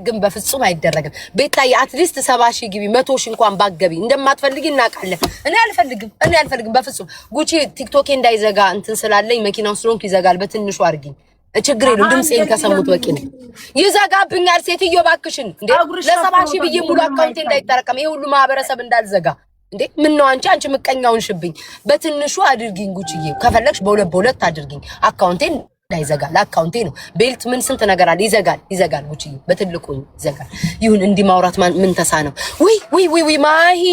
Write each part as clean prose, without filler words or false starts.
ግን በፍጹም አይደረግም። ቤታዬ አትሊስት 70,000 ግቢ 100,000 እንኳን ባገቢ እንደማትፈልጊ እናውቃለን። እኔ አልፈልግም በፍጹም። ጉቺ ቲክቶኬ እንዳይዘጋ እንትን ስላለኝ መኪናው ስለሆንኩ ይዘጋል። በትንሹ አርጊኝ ችግር የለም። ድምጼን ከሰሙት በቂ ነው። ይዘጋብኛል ሴትዮ ባክሽን እንዴ ለ70,000 ብዬ ሙሉ አካውንቴ እንዳይጠረቀም ይሄ ሁሉ ማህበረሰብ እንዳልዘጋ እንዴ ምን ነው አንቺ ምቀኛውን ሽብኝ። በትንሹ አድርጊኝ ጉቺዬ፣ ከፈለግሽ በሁለት አድርጊኝ አካውንቴን እንዳይዘጋ። ለአካውንቴ ነው ቤልት ምን ስንት ነገር አለ። ይዘጋል ጉቺዬ፣ በትልቁ ይዘጋል። ይሁን እንዲህ ማውራት ምን ተሳ ነው? ወይ ማሂ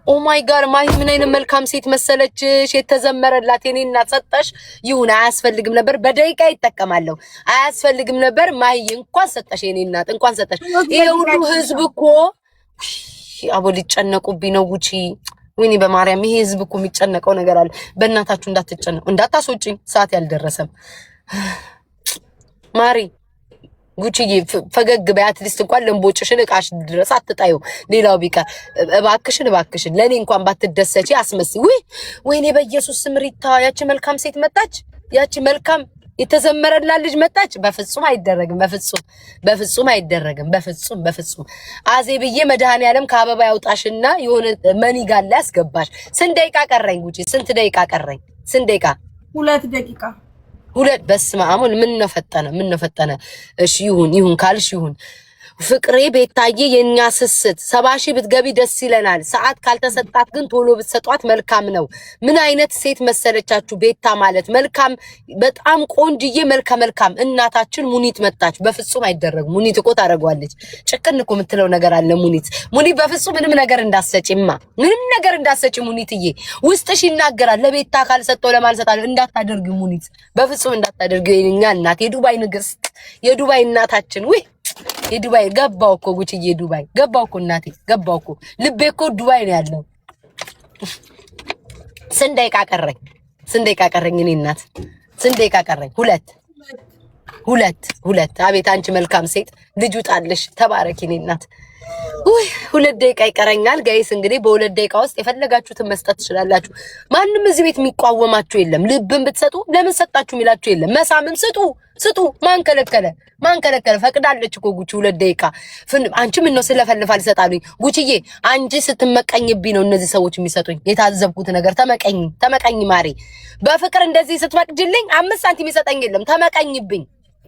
ኦ ማይ ጋድ ማሂ ምን አይነት መልካም ሴት መሰለችሽ። የተዘመረላት የኔ እናት ሰጠሽ። ይሁን አያስፈልግም ነበር በደቂቃ ይጠቀማለሁ። አያስፈልግም ነበር ማሂ እንኳን ሰጠሽ የኔ እናት እንኳን ሰጠሽ። ይሄ ሁሉ ህዝብ እኮ አቦ ሊጨነቁብኝ ነው ጉቺ። ወይኔ በማርያም ይሄ ህዝብ እኮ የሚጨነቀው ነገር አለ። በእናታችሁ እንዳትጨነቁ እንዳታስወጪኝ፣ ሰዓት ያልደረሰም ማሪ ጉቺዬ ፈገግ በይ። አትሊስት እንኳን ለምቦጭሽን እቃሽ ድረስ አትጣዩ። ሌላው ቢቀር እባክሽን ለኔ እንኳን ባትደሰቺ አስመስይ። ወይኔ በኢየሱስ ስም ሪታ ያቺ መልካም ሴት መጣች። ያቺ መልካም የተዘመረላት ልጅ መጣች። በፍጹም አይደረግም። በፍጹም አይደረግም። በፍጹም አዜብዬ መድኃኒዓለም ከአበባ ያውጣሽና የሆነ መኒጋር ላይ ያስገባሽ። ስንት ደቂቃ ቀረኝ ጉቺ? ስንት ደቂቃ ቀረኝ? 2 ደቂቃ በስመ አብ ምን ነው ፈጠነ። እሺ ይሁን ካልሽ ይሁን። ፍቅሬ ቤታዬ የኛ ስስት 70,000 ብትገቢ ደስ ይለናል። ሰዓት ካልተሰጣት ግን ቶሎ ብትሰጧት መልካም ነው። ምን አይነት ሴት መሰለቻችሁ ቤታ ማለት መልካም፣ በጣም ቆንጅዬ መልካም እናታችን ሙኒት መጣች። በፍጹም አይደረግም። ሙኒት እኮ ታረጋለች። ጭቅን እኮ የምትለው ነገር አለ ሙኒት በፍጹም ምንም ነገር እንዳሰጪ ሙኒትዬ፣ ውስጥሽ ይናገራል። ለቤታ ካልሰጠው ለማልሰጣል እንዳታደርጊ ሙኒት፣ በፍጹም እንዳታደርጊ። የኛ እናት የዱባይ ንግስት የዱባይ እናታችን የዱባይ ገባው እኮ ጉቺዬ፣ ዱባይ ገባው እኮ እናቴ፣ ገባው እኮ ልቤ እኮ ዱባይ ነው ያለው። ስንት ደቂቃ ቀረኝ እኔ እናት? ስንት ደቂቃ ቀረኝ? ሁለት። አቤት አንቺ መልካም ሴት ልጅ ውጣልሽ። ተባረኪ እኔ እናት። 2 ደቂቃ ይቀረኛል ጋይስ። እንግዲህ በ2 ደቂቃ ውስጥ የፈለጋችሁትን መስጠት ትችላላችሁ። ማንም እዚህ ቤት የሚቋወማችሁ የለም። ልብን ብትሰጡ ለምን ሰጣችሁ የሚላችሁ የለም። መሳምም ስጡ። ማን ከለከለ? ፈቅዳለች እኮ ጉቺ 2 ደቂቃ። አንቺ ምን ነው ስለፈልፋል ይሰጣሉኝ? ጉቺዬ አንቺ ስትመቀኝብኝ ነው እነዚህ ሰዎች የሚሰጡኝ። የታዘብኩት ነገር ተመቀኝ ማሬ። በፍቅር እንደዚህ ስትፈቅድልኝ 5 ሳንቲም ይሰጠኝ የለም። ተመቀኝብኝ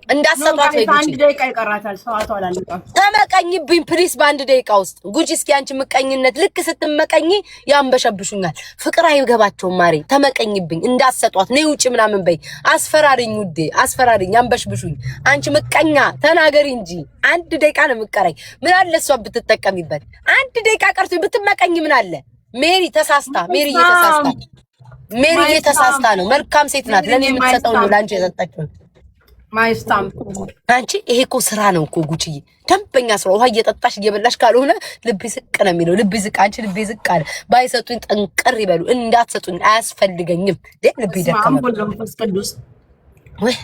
እንዳሰጧት ወይ ጉቺ። 1 ደቂቃ ይቀራታል። ሰዓቱ አላለቀም። ተመቀኝብኝ ፕሊስ በ1 ደቂቃ ውስጥ ጉቺ። እስኪ አንቺ ምቀኝነት ልክ ስትመቀኝ ያንበሸብሹኛል። ፍቅር አይገባቸውም ማሬ። ተመቀኝብኝ እንዳሰጧት ነይ ውጪ ምናምን በይ። አስፈራሪኝ ውዴ፣ አስፈራሪኝ፣ ያንበሽብሹኝ። አንቺ ምቀኛ ተናገሪ እንጂ 1 ደቂቃ ነው ምቀረኝ። ምን አለ እሷ ብትጠቀሚበት? 1 ደቂቃ ቀርቶ ብትመቀኝ ምን አለ? ሜሪ ተሳስታ ነው። መልካም ሴት ናት። ለኔ የምትሰጠው ነው ላንቺ የሰጠችው ማይስታም። አንቺ ይሄ እኮ ስራ ነው እኮ ጉቺዬ፣ ደንበኛ ስራ። ውሃ እየጠጣሽ እየበላሽ ካልሆነ ልብ ዝቅ ነው የሚለው። ልብ ዝቅ፣ አንቺ ልብ ዝቅ አለ። ባይሰጡኝ ጠንቀር ይበሉ። እንዳትሰጡኝ አያስፈልገኝም። ልብ ይደከመ ወይ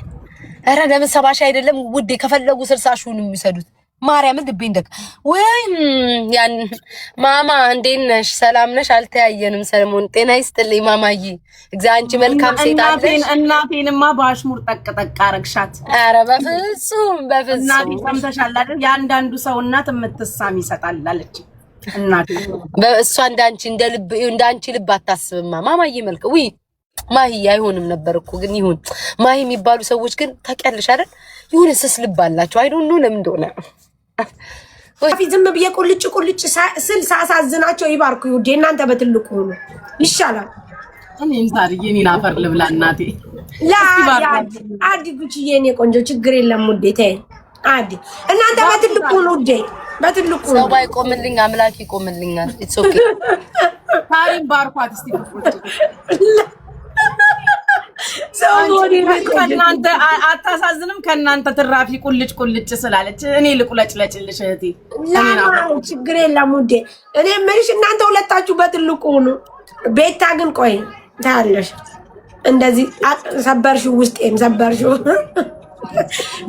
ኧረ ለምን 70,000 አይደለም ውዴ? ከፈለጉ 60,000 ነው የሚሰዱት። ማርያምን ልቤ እንደክ ወይ ያን ማማ እንዴት ነሽ? ሰላም ነሽ? አልተያየንም። ሰለሞን ጤና ይስጥልኝ ማማዬ። አንቺ መልካም ሴት አለሽ። እናቴንማ በአሽሙር ጠቅ አረግሻት። ኧረ በፍጹም እናቴ ሰምተሻል አይደል? ያንዳንዱ ሰው እናት የምትሳም ይሰጣል አለች እናቴ። በእሷ እንዳንቺ ልብ አታስብማ ማማዬ። መልካም ማሂ አይሆንም ነበር እኮ ግን ይሁን። ማሂ የሚባሉ ሰዎች ግን ታውቂያለሽ አይደል? ይሁን ስስ ልብ አላቸው። አይ ዶንት ኖ ለምን እንደሆነ ዝም ብዬ ቁልጭ ስል ሳሳዝናቸው ይባርኩ ይሁዴ። እናንተ በትልቁ ሆኖ ይሻላል። እኔን ታርዬ እኔን አፈር ልብላ እናቴ። አዲ ጉቺዬ የኔ ቆንጆ ችግር የለም ውዴ። ተይ አዲ እናንተ በትልቁ ነው ውዴ፣ በትልቁ ነው። ሰው ባይቆምልኝ አምላክ ይቆምልኛል። ኢትስ ኦኬ። ታሪም ባርኳት እስቲ ከእናንተ አታሳዝንም? ከእናንተ ትራፊ ቁልጭ ስላለች እኔ ልቁለጭለጭልሽ እህቴ። ችግር የለም ውዴ። እኔ የምልሽ እናንተ ሁለታችሁ በትልቁ ነው። ቤታ ግን ቆይ ታያለሽ። እንደዚህ ሰበርሽው፣ ውስጤን ሰበርሽው።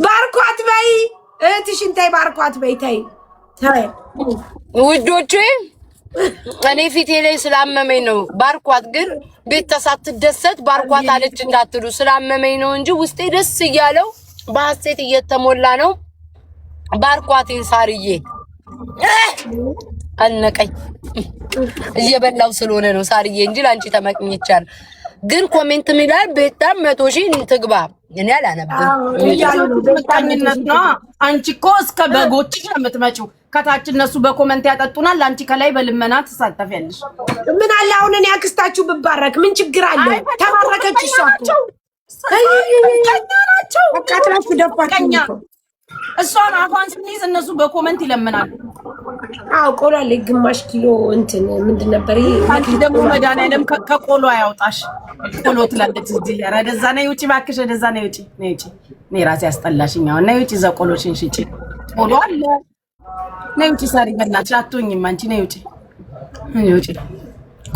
ባርኳት በይ እህትሽን፣ ተይ ባርኳት በይ። ተይ ውዶቼ፣ እኔ ፊቴ ላይ ስላመመኝ ነው። ባርኳት ግን ቤታ ሳትደሰት ባርኳት አለች እንዳትሉ፣ ስላመመኝ ነው እንጂ ውስጤ ደስ እያለው በሐሴት እየተሞላ ነው። ባርኳቴን ሳርዬ አልነቀኝ እየበላው ስለሆነ ነው ሳርዬ እንጂ ላንቺ ተመቅኝቻል። ግን ኮሜንት ሚላል በጣም 100,000 ትግባ እኔ አላነብም። ተመቃኝነት ነው። አንቺ እኮ እስከ በጎችሽ ነው የምትመጪው። ከታች እነሱ በኮሜንት ያጠጡናል፣ አንቺ ከላይ በልመና ትሳተፊያለሽ። ምን አለ አሁን እኔ አክስታችሁ ብባረክ ምን ችግር አለ? ተባረከች እሷ እኮ ናቸው አቃጥላችሁ ደፋችሁ። እሷን አፏን ስንይዝ እነሱ በኮሜንት ይለምናሉ። አዎ ቆሎ አለ ግማሽ ኪሎ እንትን ምንድን ነበር ይሄ? አንቺ ደግሞ መድኃኒዓለም ከቆሎ አያውጣሽ። ቆሎ ትላለች እዚህ። ኧረ ደዛ ነይ ውጪ እባክሽ፣ ደዛ ነይ ውጪ፣ ነይ ውጪ። እኔ ራሴ አስጠላሽኝ። አሁን ነይ ውጪ፣ እዛ ቆሎሽን ሽጪ። ቆሎ አለ ነይ ውጪ። ሳሪ በእናትሽ አትሆኝም አንቺ። ነይ ውጪ፣ ነይ ውጪ።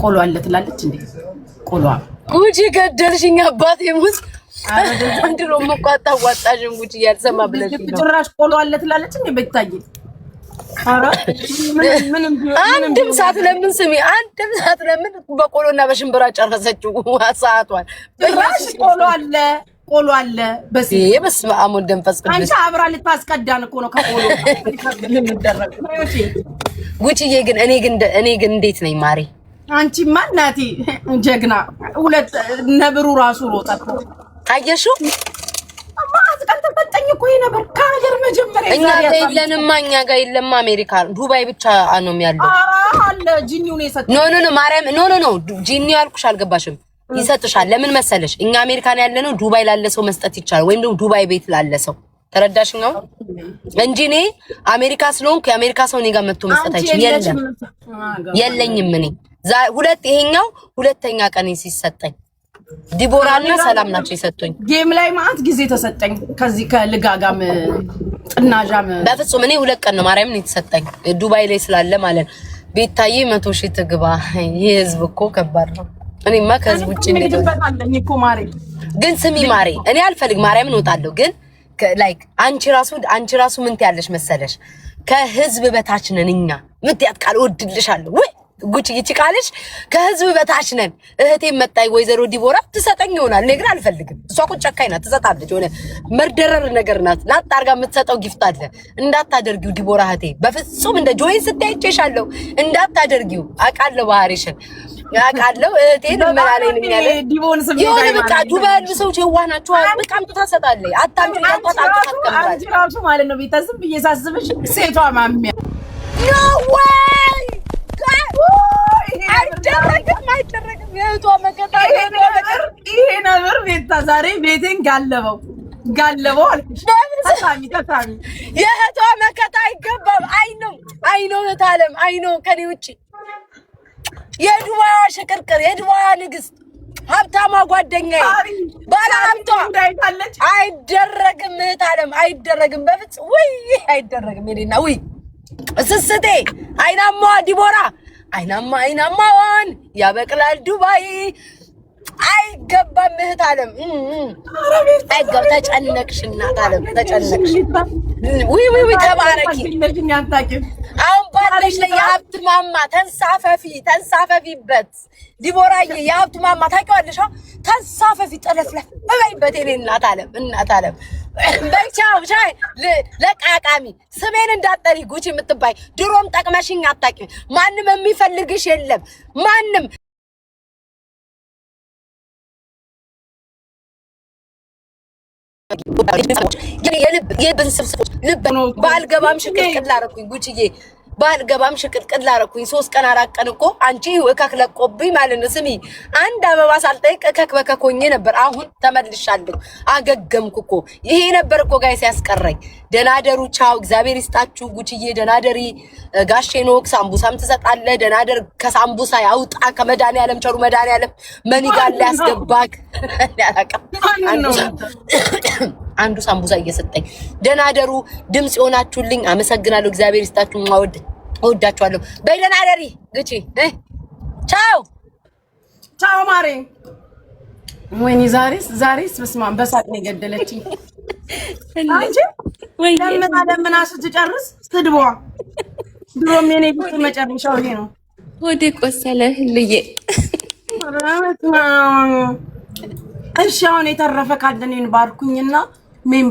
ቆሎ አለ ትላለች እንዴ? ቆሎ ጉጂ ገደልሽኝ አባቴ ሙት አንድሮ መቋጣ ዋጣሽን ጉጂ ያልሰማ ብለሽ ነው። ጭራሽ ቆሎ አለ ትላለች እንዴ? በይታይ አራ ምንም አንድም ሰዓት ለምን ስሚ፣ አንድም ሰዓት ለምን በቆሎና በሽምብራ ጨረሰችው ሰዓቷን። ጭራሽ ቆሎ አለ በስመ አብ ወወልድ ወመንፈስ ቅዱስ። አንቺ አብራ ልታስቀዳን እኮ ነው ከቆሎ ምን ይደረግ። ጉቺዬ ግን እኔ ግን እንዴት ነኝ ማሬ? አንቺ ማናቲ ጀግና። ሁለት ነብሩ ራሱ ሮጠት ታየሽው? ማዝቀን ተፈጠኝ እኮ ነበር ካገር መጀመሪያ እኛ ጋር የለም አሜሪካ ዱባይ ብቻ ነው ያለው። አለ ጂኒው ነው የሰጠው። ኖ ማርያም ኖ ጂኒው ያልኩሽ አልገባሽም። ይሰጥሻል። ለምን መሰለሽ? እኛ አሜሪካን ያለነው ዱባይ ላለ ሰው መስጠት ይቻላል፣ ወይም ደግሞ ዱባይ ቤት ላለ ሰው ተረዳሽኝ ነው እንጂ እኔ አሜሪካ ስለሆንኩ የአሜሪካ ሰው እኔ ጋር መጥቶ መስጠት አይችልም። የለኝም እኔ ይሄኛው ሁለተኛ ቀን ሲሰጠኝ ዲቦራና ሰላም ናቸው የሰጡኝ። ጌም ላይ ማለት ጊዜ ተሰጠኝ። ከዚህ ከልጋጋም ጥናጃም በፍጹም እኔ 2 ቀን ነው ማርያምን የተሰጠኝ ዱባይ ላይ ስላለ ማለት ቤታዬ 100,000 ትግባ። ይሄ ህዝብ እኮ ከባድ ነው። እኔማ ከህዝብ ውጪ እንደዚህ እኮ ማሬ። ግን ስሚ ማሬ እኔ አልፈልግ ማርያምን እወጣለሁ። ግን ላይክ አንቺ ራሱ ምን ትያለሽ መሰለሽ? ከህዝብ በታች ነን እኛ። ምን ትያጥቃል? ወድልሻለሁ ወይ ጉቺ ይጭቃለሽ። ከህዝብ በታች ነን። እህቴን መጣይ ወይዘሮ ዲቦራ ትሰጠኝ ይሆናል። እኔ ግን አልፈልግም። እሷ እኮ ጨካኝ ናት፣ ትሰጣለች። ሆነ መርደረር ነገር ናት። ላጣርጋ የምትሰጠው ጊፍት አለ። እንዳታደርጊው ዲቦራ እህቴ፣ በፍጹም እንደ ጆይን ስትይጨሻለሁ። እንዳታደርጊው አውቃለሁ፣ ባህሪሽን አውቃለሁ። እህቴን መላለኝ ነኝ ያለ ዲቦን ስም የሆነ በቃ ዱባይ ያሉ ሰዎች የዋህ ናቸው። በቃ አምጥታ ትሰጣለች። አታምጪ አንቺ ራሱ ማለት ነው ቤተሰብ ብዬሳስብሽ ሴቷ ማሚያ ኖ ዌይ አይደረግም። የእህቷ መከታ ይሄ ነበር። ቤታ ዛሬ ቤቴን ጋለበው አልኩሽ። ተሳሚ የእህቷ መከታ አይገባም። አይ ነው እህታለም አይ ነው ከኔ ውጪ የዱባይ ሽቅርቅር የዱባይ ንግስት ሀብታማ ጓደኛዬ ባለ ሀብቷ አይደረግም። እህታለም አይደረግም። በፍጹም ወይ አይደረግም። እኔና ወይ ስስቴ አይናማዋ ዲቦራ አይናማዋን ያበቅላል ዱባይ አይገባም። እህት አለም አይገባ ተጨነቅሽ፣ እናት አለም ተጨነቅሽ። ወይ ተባረኪ። አሁን ባለሽ ላይ የሀብት ማማ ተንሳፈፊበት። ዲቦራዬ የሀብት ማማ ታውቂዋለሽ? ተንሳፈፊ ጠለፍለፍ በይበት። የኔ እናት አለም በቻው ሻይ ለቃቃሚ ስሜን እንዳጠሪ ጉቺ የምትባይ ድሮም ጠቅመሽኝ አታውቂም። ማንም የሚፈልግሽ የለም ማንም። የልብን ስብስቦች ልብ ባልገባም ሽቅልቅል አደረኩኝ ጉቺዬ፣ ባልገባም ሽቅልቅል አደረኩኝ። 3 ቀን 4 ቀን እኮ አንቺ እከክ ለቆብኝ ማለት ነው። ስሚ አንድ አበባ ሳልጠይቅ እከክ በከክ ሆኜ ነበር። አሁን ተመልሻለሁ፣ አገገምኩ እኮ። ይሄ ነበር እኮ ጋይስ ያስቀረኝ። ደናደሩ ቻው፣ እግዚአብሔር ይስጣችሁ ጉቺዬ። ደናደሪ ጋሼ ኖክ ሳምቡሳም ትሰጣለህ። ደናደር ከሳምቡሳ ያውጣ ከመድኃኒዓለም ቸሩ መድኃኒዓለም መኒጋል ያስገባክ አንዱ ሳምቡሳ እየሰጠኝ። ደናደሩ ድምጽ ሆናችሁልኝ አመሰግናለሁ። እግዚአብሔር ይስጣችሁ። ወዳችኋለሁ። በደናደሪ ግቺ ቻው ማሬ። ወይኔ ዛሬስ በስመ አብ በሳቅ ነው የገደለችኝ። አንቺ ለምና ስትጨርስ ስድቧ ድሮም የኔ ቢት መጨረሻው ይሄ ነው። ወደ ቆሰለ ልዬ እሺ አሁን የተረፈ ካለን ባርኩኝና ሜም